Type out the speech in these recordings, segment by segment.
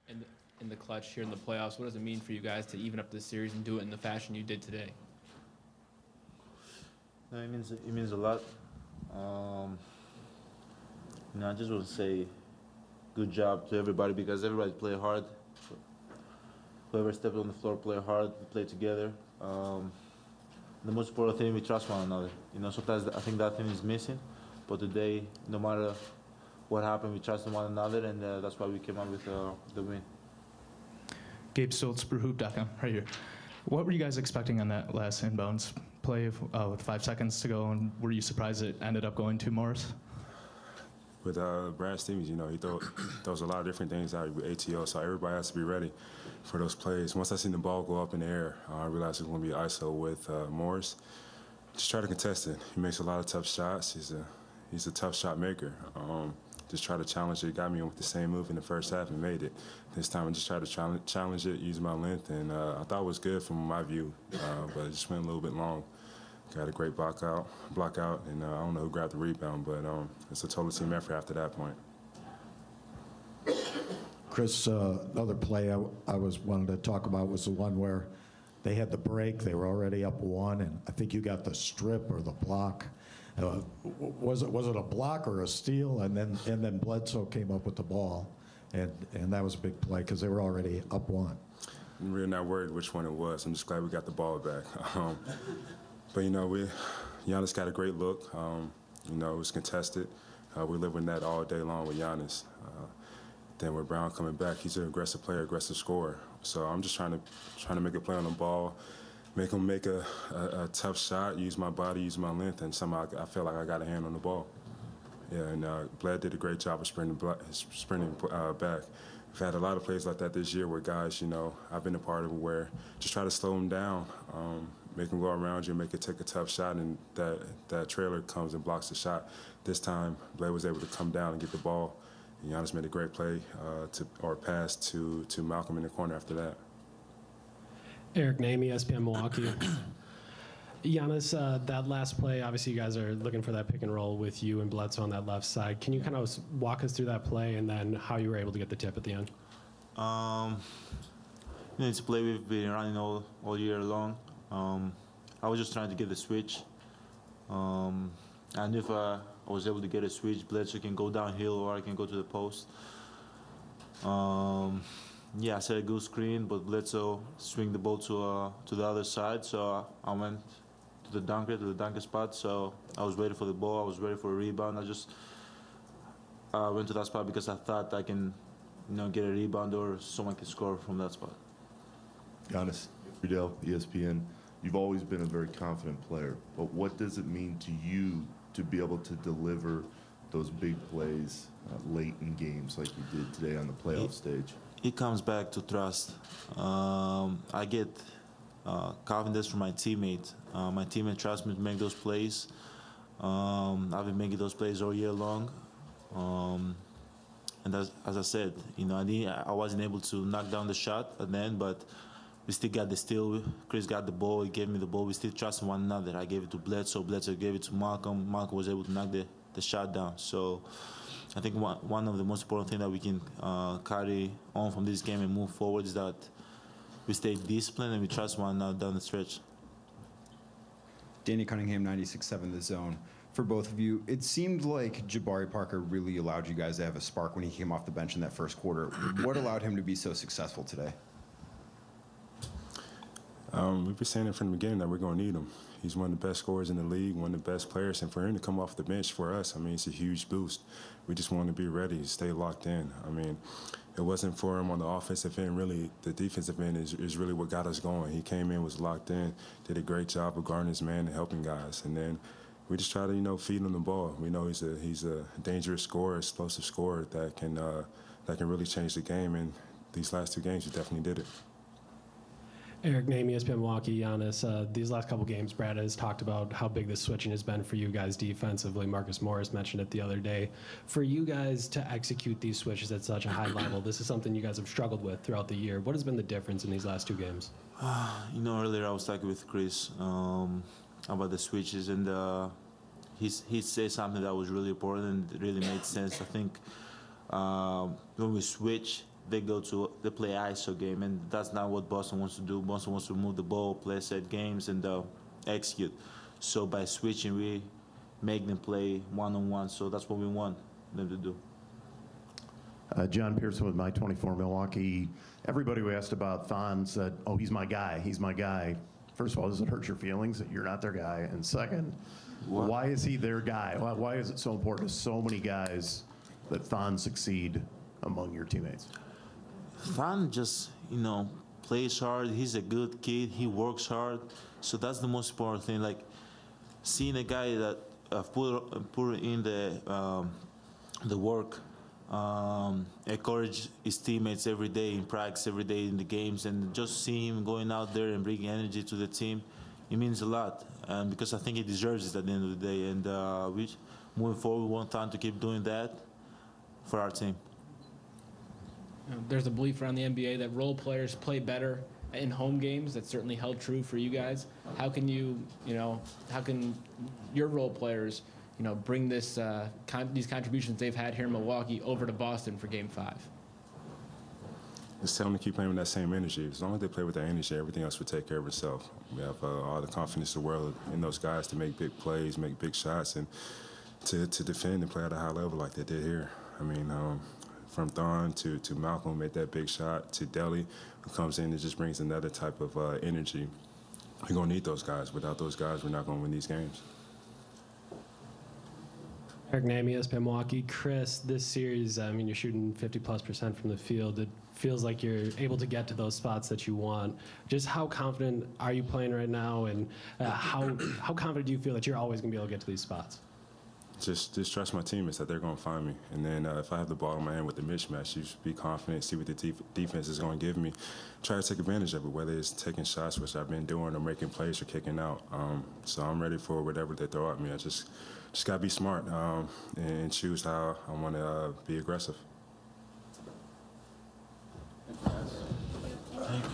in the clutch here in the playoffs. What does it mean for you guys to even up this series and do it in the fashion you did today? No, it means a lot. I just want to say good job to everybody because everybody played hard. Whoever stepped on the floor played hard. We played together. The most important thing, we trust one another. Sometimes I think that thing is missing, but today, no matter what happened, we trusted one another, and that's why we came out with the win. Gabe Stoltz, BrewHoop.com, right here. What were you guys expecting on that last inbounds play with 5 seconds to go, and were you surprised it ended up going to Morris? With Brad Stevens, he throws a lot of different things out with ATO, so everybody has to be ready for those plays. Once I seen the ball go up in the air, I realized it was going to be ISO with Morris. Just try to contest it. He makes a lot of tough shots. He's a tough shot maker. Just try to challenge it. Got me with the same move in the first half and made it. This time I just tried to challenge it, use my length, and I thought it was good from my view, but it just went a little bit long. Got a great block out, and I don't know who grabbed the rebound, but it's a total team effort after that point. Khris, another play I was wanted to talk about was the one where they had the break. They were already up 1, and I think you got the strip or the block. Was it a block or a steal? And then Bledsoe came up with the ball, and that was a big play because they were already up 1. I'm really not worried which one it was. I'm just glad we got the ball back. But Giannis got a great look. It was contested. We live with that all day long with Giannis. Then with Brown coming back, he's an aggressive player, aggressive scorer. So I'm just trying to make a play on the ball, make him make a tough shot, use my body, use my length, and somehow I feel like I got a hand on the ball. Yeah, and Bled did a great job of sprinting back. We've had a lot of plays like that this year where guys, I've been a part of it where just try to slow them down, make them go around you, make it take a tough shot, and that trailer comes and blocks the shot. This time, Bled was able to come down and get the ball. And Giannis made a great play or pass to Malcolm in the corner after that. Eric Name, ESPN Milwaukee. Giannis, that last play, obviously you guys are looking for that pick and roll with you and Bledsoe on that left side. Can you kind of walk us through that play and then how you were able to get the tip at the end? It's a play we've been running all year long. I was just trying to get the switch. And if I was able to get a switch, Bledsoe can go downhill or I can go to the post. I set a good screen, but Bledsoe swing the ball to the other side, so I went to the dunker spot. So I was ready for the ball, I was ready for a rebound. I just went to that spot because I thought I can, get a rebound or someone can score from that spot. Giannis, Friedel, ESPN, you've always been a very confident player, but what does it mean to you to be able to deliver those big plays late in games like you did today on the playoff stage? It comes back to trust. I get confidence from my teammate. My teammate trusts me to make those plays. I've been making those plays all year long. And as I said, I wasn't able to knock down the shot at the end, but we still got the steal. Khris got the ball. He gave me the ball. We still trust one another. I gave it to Bledsoe. Bledsoe gave it to Malcolm. Malcolm was able to knock the shot down. So I think one of the most important things that we can carry on from this game and move forward is that we stay disciplined and we trust one another down the stretch. Danny Cunningham, 96.7 The Zone. For both of you, it seemed like Jabari Parker really allowed you guys to have a spark when he came off the bench in that first quarter. What allowed him to be so successful today? We've been saying it from the beginning that we're going to need him. He's one of the best scorers in the league, one of the best players, and for him to come off the bench for us, it's a huge boost. We just want to be ready, stay locked in. It wasn't for him on the offensive end, really. The defensive end is really what got us going. He came in, was locked in, did a great job of guarding his man and helping guys. And then we just try to, feed him the ball. We know he's a dangerous scorer, explosive scorer that can really change the game. And these last 2 games, he definitely did it. Eric Name, ESPN Milwaukee. Giannis, these last couple games, Brad has talked about how big the switching has been for you guys defensively. Marcus Morris mentioned it the other day. For you guys to execute these switches at such a high level, this is something you guys have struggled with throughout the year. What has been the difference in these last 2 games? Earlier I was talking with Khris about the switches, and he said something that was really important and really made sense. I think when we switch, they play ISO game, and that's not what Boston wants to do. Boston wants to move the ball, play set games, and execute. So by switching, we make them play one-on-one. So that's what we want them to do. John Pearson with My 24 Milwaukee. Everybody who asked about Thon said, "Oh, he's my guy. He's my guy." First of all, does it hurt your feelings that you're not their guy? And second, why is he their guy? Why is it so important to so many guys that Thon succeed among your teammates? Thon just, plays hard. He's a good kid. He works hard. So that's the most important thing. Like seeing a guy that put in the work, encourage his teammates every day in practice, every day in the games, and just see him going out there and bringing energy to the team, it means a lot. And because I think he deserves it at the end of the day. And moving forward, we want Thon to keep doing that for our team. There's a belief around the NBA that role players play better in home games. That's certainly held true for you guys. How can how can your role players, bring these contributions they've had here in Milwaukee over to Boston for Game 5? Just tell them to keep playing with that same energy. As long as they play with that energy, everything else will take care of itself. We have all the confidence in the world in those guys to make big plays, make big shots, and to defend and play at a high level like they did here. I mean, from Thon to Malcolm, who made that big shot, to Deli, who comes in and just brings another type of energy. We're going to need those guys. Without those guys, we're not going to win these games. Eric Namias, Milwaukee. Khris, this series, you're shooting 50+% from the field. It feels like you're able to get to those spots that you want. Just how confident are you playing right now, and how confident do you feel that you're always going to be able to get to these spots? Just trust my teammates that they're going to find me. And then if I have the ball in my hand with the mismatch, you should be confident, see what the defense is going to give me. Try to take advantage of it, whether it's taking shots, which I've been doing, or making plays or kicking out. So I'm ready for whatever they throw at me. I just got to be smart and choose how I want to be aggressive. Thank you.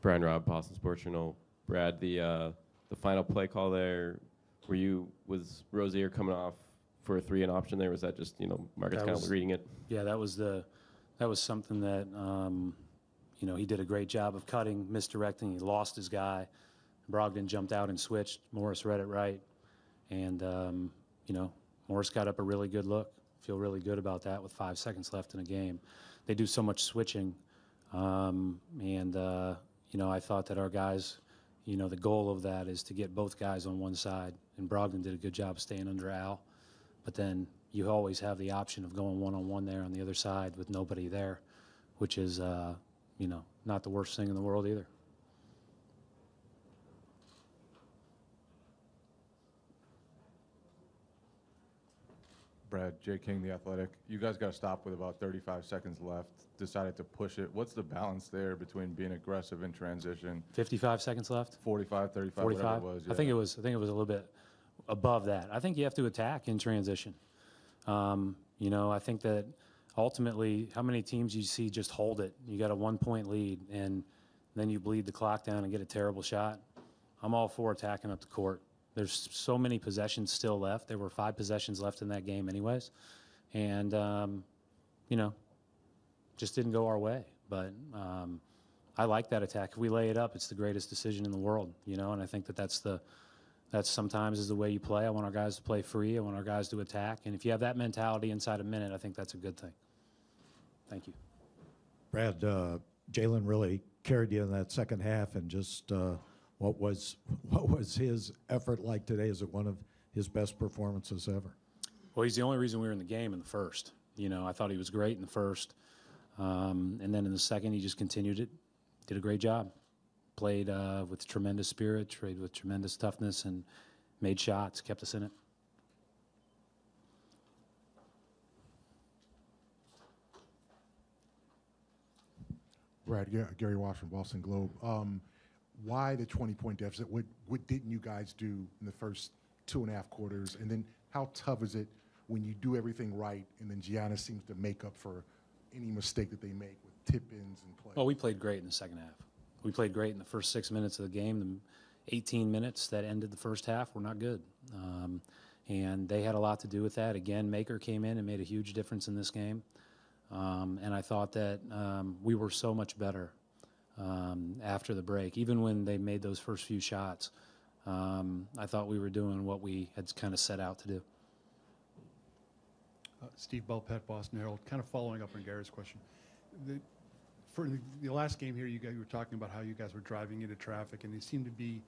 Brian Robb, Boston Sports Journal. Brad, the final play call there, was Rozier coming off for a 3 an option there? Was that just Marcus kind of reading it? Yeah, that was something that he did a great job of cutting, misdirecting. He lost his guy. Brogdon jumped out and switched. Morris read it right, and Morris got up a really good look. Feel really good about that with 5 seconds left in a game. They do so much switching, I thought that our guys, the goal of that is to get both guys on one side, and Brogdon did a good job staying under Al. But then you always have the option of going one-on-one there on the other side with nobody there, which is, not the worst thing in the world either. Brad, Jay King, The Athletic. You guys got to stop with about 35 seconds left, decided to push it. What's the balance there between being aggressive in transition? 55 seconds left? 45, 35, 45? whatever it was. Yeah. I think it was a little bit above that. I think you have to attack in transition. I think that ultimately, how many teams you see just hold it? You got a 1-point lead, and then you bleed the clock down and get a terrible shot. I'm all for attacking up the court. There's so many possessions still left. There were 5 possessions left in that game anyways. And, just didn't go our way. But I like that attack. If we lay it up, it's the greatest decision in the world, and I think that's sometimes is the way you play. I want our guys to play free. I want our guys to attack. And if you have that mentality inside a minute, I think that's a good thing. Thank you. Brad, Jalen really carried you in that second half, and just what was his effort like today? Is it one of his best performances ever? Well, he's the only reason we were in the game in the first. I thought he was great in the first. And then in the second, he just continued it, did a great job. Played with tremendous spirit, played with tremendous toughness, and made shots, kept us in it. Brad, Gary Washington, Boston Globe. Why the 20-point deficit? What didn't you guys do in the first 2.5 quarters? And then how tough is it when you do everything right and then Giannis seems to make up for any mistake that they make with tip-ins and plays? Well, we played great in the second half. We played great in the first 6 minutes of the game. The 18 minutes that ended the first half were not good. And they had a lot to do with that. Again, Maker came in and made a huge difference in this game. And I thought that we were so much better after the break. Even when they made those first few shots, I thought we were doing what we had kind of set out to do. Steve Belpet, Boston Herald. Kind of following up on Gary's question. For the last game here, you were talking about how you guys were driving into traffic, and they seem to be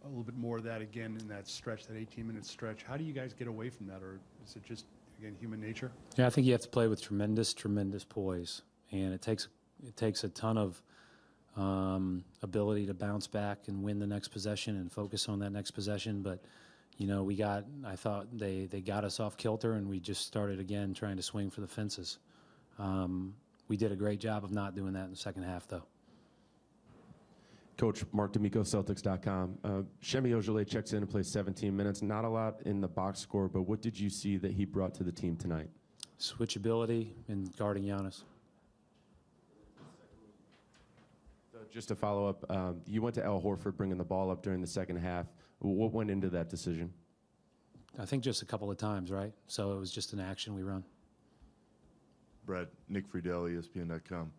a little bit more of that again in that stretch, that 18-minute stretch. How do you guys get away from that, or is it just, again, human nature? Yeah, I think you have to play with tremendous poise, and it takes a ton of ability to bounce back and win the next possession and focus on that next possession. But you know, I thought they got us off kilter, and we just started again trying to swing for the fences. We did a great job of not doing that in the second half, though. Coach, Mark D'Amico, Celtics.com. Shemi Ojeleye checks in and plays 17 minutes. Not a lot in the box score, but what did you see that he brought to the team tonight? Switchability and guarding Giannis. Just to follow up, you went to Al Horford bringing the ball up during the second half. What went into that decision? I think just a couple of times, right? So it was just an action we run. Brad, Nick Friedel, ESPN.com.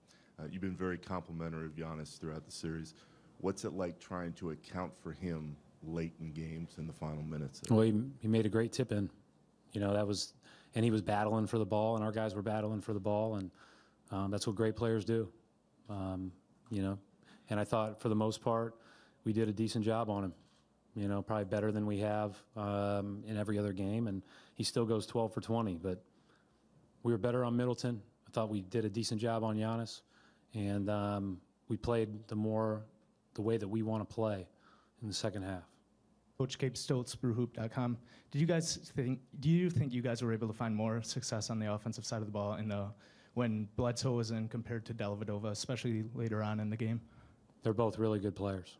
You've been very complimentary of Giannis throughout the series. What's it like trying to account for him late in games in the final minutes? Well, he made a great tip in. You know, and he was battling for the ball, and our guys were battling for the ball, and that's what great players do. You know, and I thought for the most part we did a decent job on him. You know, probably better than we have in every other game, and he still goes 12 for 20. But we were better on Middleton. I thought we did a decent job on Giannis, and we played the way that we want to play in the second half. Coach Gabe Stoltz, BrewHoop.com. Do you think you guys were able to find more success on the offensive side of the ball when Bledsoe was in compared to Dellavedova, especially later on in the game? They're both really good players.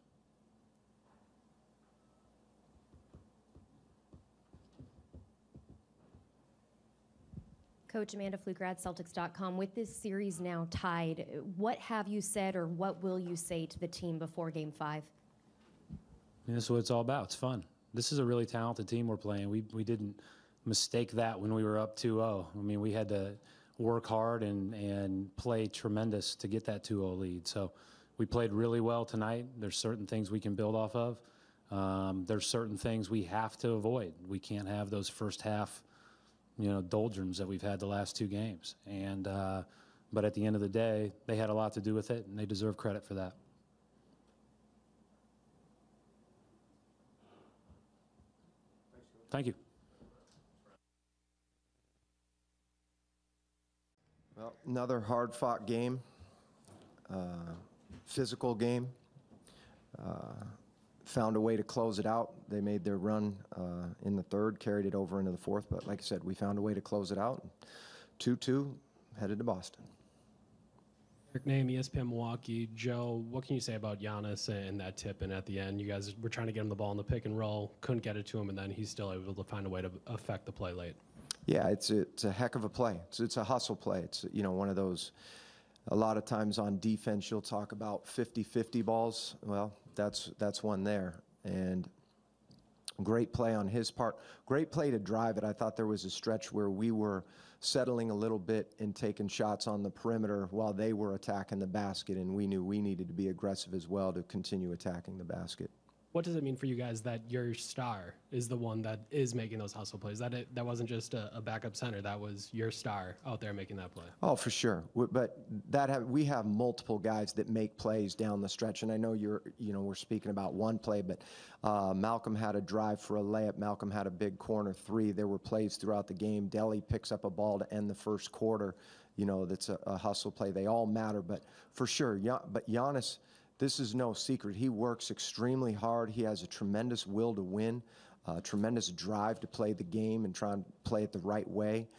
Coach Amanda Flugrad, Celtics.com. With this series now tied, what have you said or what will you say to the team before Game 5? This is what it's all about. It's fun. This is a really talented team we're playing. We didn't mistake that when we were up 2-0. I mean, we had to work hard and play tremendous to get that 2-0 lead. So we played really well tonight. There's certain things we can build off of. There's certain things we have to avoid. We can't have those first half, doldrums that we've had the last two games. And but at the end of the day, they had a lot to do with it, and they deserve credit for that. Thank you. Well, another hard-fought game, physical game. Found a way to close it out. They made their run in the third, carried it over into the fourth. But like I said, we found a way to close it out. 2-2, headed to Boston. Eric Name, ESPN Milwaukee. Joe, what can you say about Giannis and that tip? And at the end, you guys were trying to get him the ball in the pick and roll, couldn't get it to him, and then he's still able to find a way to affect the play late. Yeah, it's a heck of a play. It's a hustle play. It's one of those. A lot of times on defense, you'll talk about 50-50 balls. Well, that's one there. And great play on his part. Great play to drive it. I thought there was a stretch where we were settling a little bit and taking shots on the perimeter while they were attacking the basket, and we knew we needed to be aggressive as well to continue attacking the basket. What does it mean for you guys that your star is the one that is making those hustle plays? That wasn't just a backup center. That was your star out there making that play. Oh, for sure. But we have multiple guys that make plays down the stretch. And I know we're speaking about one play, but Malcolm had a drive for a layup. Malcolm had a big corner three. There were plays throughout the game. Delly picks up a ball to end the first quarter. That's a hustle play. They all matter, but for sure. But Giannis, this is no secret. He works extremely hard. He has a tremendous will to win, tremendous drive to play the game and try and play it the right way.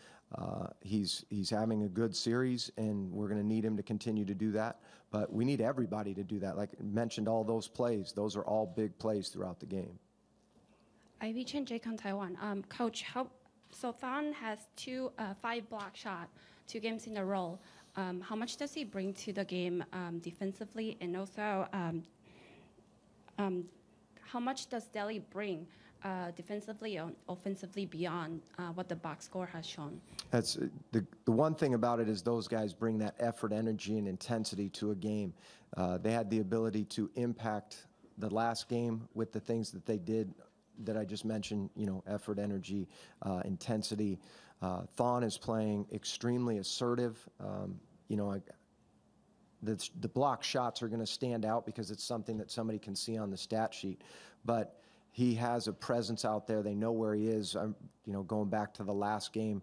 He's having a good series, and we're going to need him to continue to do that. But we need everybody to do that. Like I mentioned, all those plays, those are all big plays throughout the game. Ivy Chen, JCon Taiwan. Coach, so Thon has 5 block shot, 2 games in a row. How much does he bring to the game defensively, and also how much does Delly bring defensively and offensively beyond what the box score has shown? That's the one thing about it is those guys bring that effort, energy, and intensity to a game. They had the ability to impact the last game with the things that they did that I just mentioned, effort, energy, intensity. Thon is playing extremely assertive. The block shots are going to stand out because it's something that somebody can see on the stat sheet. But he has a presence out there. They know where he is. Going back to the last game,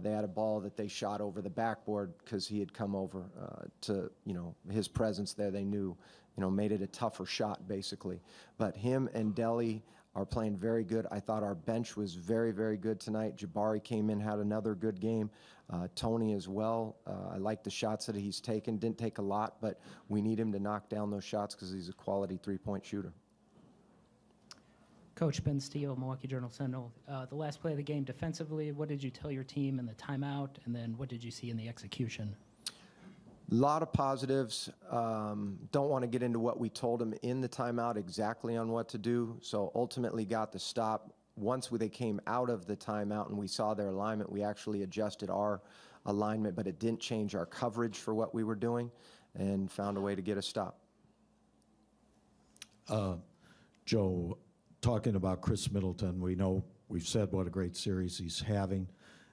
they had a ball that they shot over the backboard because he had come over to, his presence there. They knew, made it a tougher shot basically. But him and Delhi are playing very good. I thought our bench was very, very good tonight. Jabari came in, had another good game. Tony as well. I like the shots that he's taken. Didn't take a lot, but we need him to knock down those shots because he's a quality three-point shooter. Coach Ben Steele, Milwaukee Journal-Sentinel. The last play of the game defensively, what did you tell your team in the timeout, and then what did you see in the execution? A lot of positives. Don't want to get into what we told them in the timeout exactly on what to do. So ultimately got the stop. Once they came out of the timeout and we saw their alignment, we actually adjusted our alignment, but it didn't change our coverage for what we were doing and found a way to get a stop. Joe, talking about Khris Middleton, we've said what a great series he's having.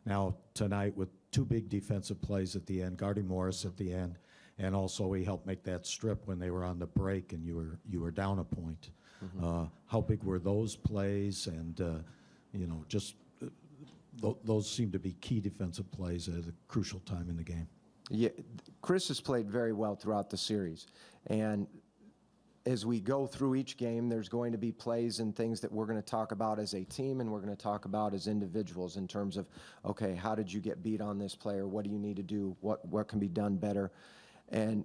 Now tonight with two big defensive plays at the end, guarding Morris at the end, and also he helped make that strip when they were on the break and you were down a point. Mm-hmm. How big were those plays? And those seem to be key defensive plays at a crucial time in the game. Yeah, Khris has played very well throughout the series, and as we go through each game, there's going to be plays and things that we're going to talk about as a team and we're going to talk about as individuals in terms of, okay, how did you get beat on this player? What do you need to do? What can be done better? And,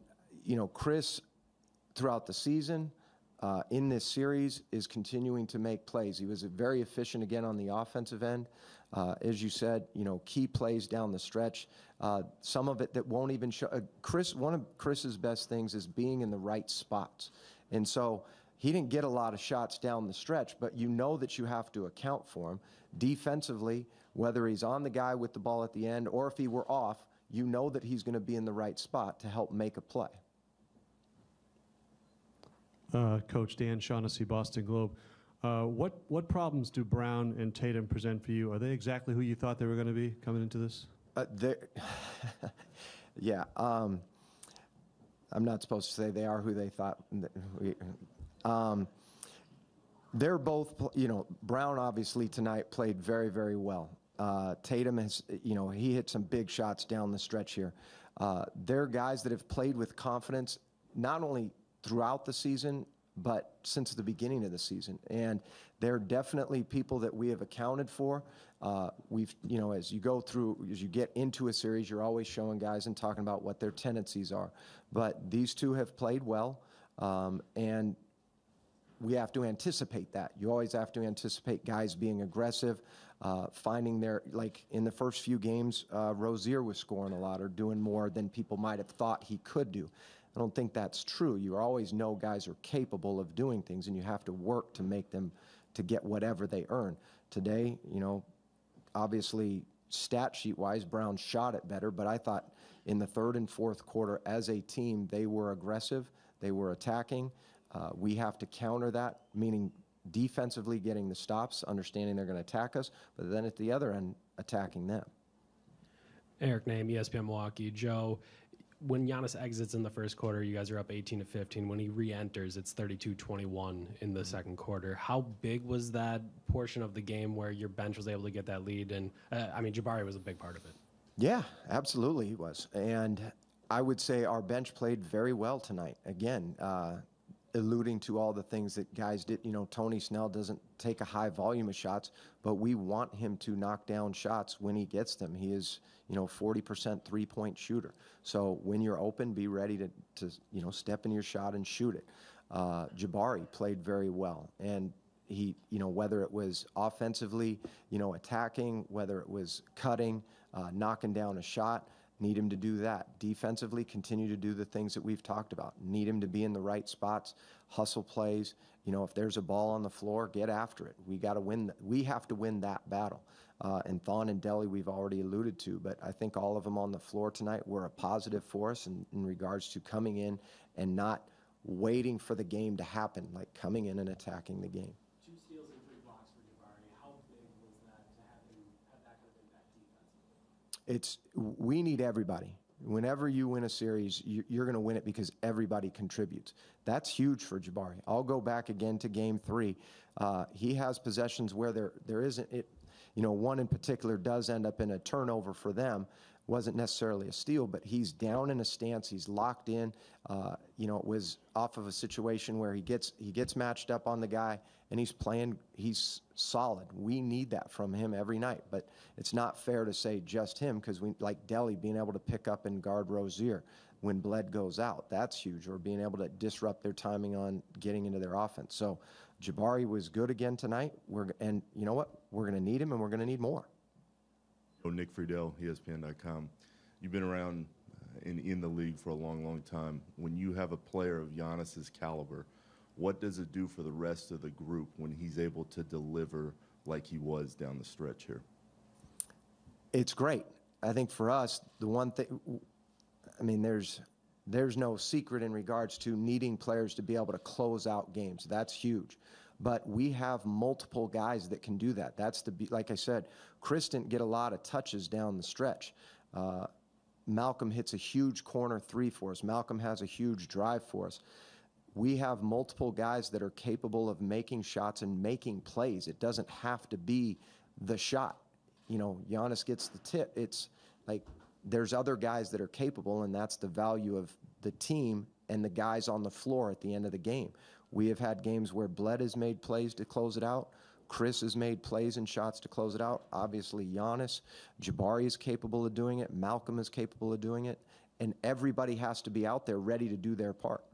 Khris, throughout the season, in this series, is continuing to make plays. He was very efficient again on the offensive end. As you said, key plays down the stretch. Some of it that won't even show. One of Chris's best things is being in the right spots. And so he didn't get a lot of shots down the stretch, but that you have to account for him. Defensively, whether he's on the guy with the ball at the end or if he were off, that he's going to be in the right spot to help make a play. Coach Dan Shaughnessy, Boston Globe. What problems do Brown and Tatum present for you? Are they exactly who you thought they were going to be coming into this? Yeah. I'm not supposed to say they are who they thought. They're both, Brown obviously tonight played very, very well. Tatum has, he hit some big shots down the stretch here. They're guys that have played with confidence, not only throughout the season, but since the beginning of the season. And they're definitely people that we have accounted for. As you get into a series, you're always showing guys and talking about what their tendencies are. But these two have played well, and we have to anticipate that. You always have to anticipate guys being aggressive, finding like in the first few games, Rozier was scoring a lot or doing more than people might have thought he could do. I don't think that's true. You always know guys are capable of doing things, and you have to work to make them to get whatever they earn. Today, obviously stat sheet-wise, Brown shot it better, but I thought in the third and fourth quarter as a team, they were aggressive, they were attacking. We have to counter that, meaning defensively getting the stops, understanding they're going to attack us, but then at the other end, attacking them. Eric Name, ESPN Milwaukee. Joe, when Giannis exits in the first quarter, you guys are up 18-15. When he re-enters, it's 32-21 in the second quarter. How big was that portion of the game where your bench was able to get that lead? And Jabari was a big part of it. Yeah, absolutely he was. And I would say our bench played very well tonight. Again, alluding to all the things that guys did. Tony Snell doesn't take a high volume of shots, but we want him to knock down shots when he gets them. He is, 40% three-point shooter. So when you're open, be ready to step in your shot and shoot it. Jabari played very well. And he, whether it was offensively, attacking, whether it was cutting, knocking down a shot, Need him to do that. Defensively, continue to do the things that we've talked about. Need him to be in the right spots, hustle plays. You know, if there's a ball on the floor, get after it. We got to win. We have to win that battle. And Thon and Delhi, we've already alluded to, but I think all of them on the floor tonight were a positive for us in regards to coming in and not waiting for the game to happen, like coming in and attacking the game. 2 steals and 3 blocks for Jabari. How big was that to have him have that kind of impact defensively? We need everybody. Whenever you win a series, you're going to win it because everybody contributes. That's huge for Jabari. I'll go back again to Game 3. He has possessions where there isn't it. You know, one in particular does end up in a turnover for them. Wasn't necessarily a steal, but he's down in a stance. He's locked in. You know, it was off of a situation where he gets matched up on the guy, and he's playing. He's solid. We need that from him every night. But it's not fair to say just him, because we like Delhi being able to pick up and guard Rozier when Bled goes out. That's huge. Or being able to disrupt their timing on getting into their offense. So Jabari was good again tonight. And you know what? We're going to need him, and we're going to need more. Nick Friedel, ESPN.com. You've been around in the league for a long, long time. When you have a player of Giannis's caliber, what does it do for the rest of the group when he's able to deliver like he was down the stretch here? It's great. I think for us, the one thing, I mean, there's no secret in regards to needing players to be able to close out games. That's huge. But we have multiple guys that can do that. That's like I said, Khris didn't get a lot of touches down the stretch. Malcolm hits a huge corner 3 for us. Malcolm has a huge drive for us. We have multiple guys that are capable of making shots and making plays. It doesn't have to be the shot. You know, Giannis gets the tip. It's like there's other guys that are capable, and that's the value of the team and the guys on the floor at the end of the game. We have had games where Bled has made plays to close it out. Khris has made plays and shots to close it out. Obviously, Giannis. Jabari is capable of doing it. Malcolm is capable of doing it. And everybody has to be out there ready to do their part.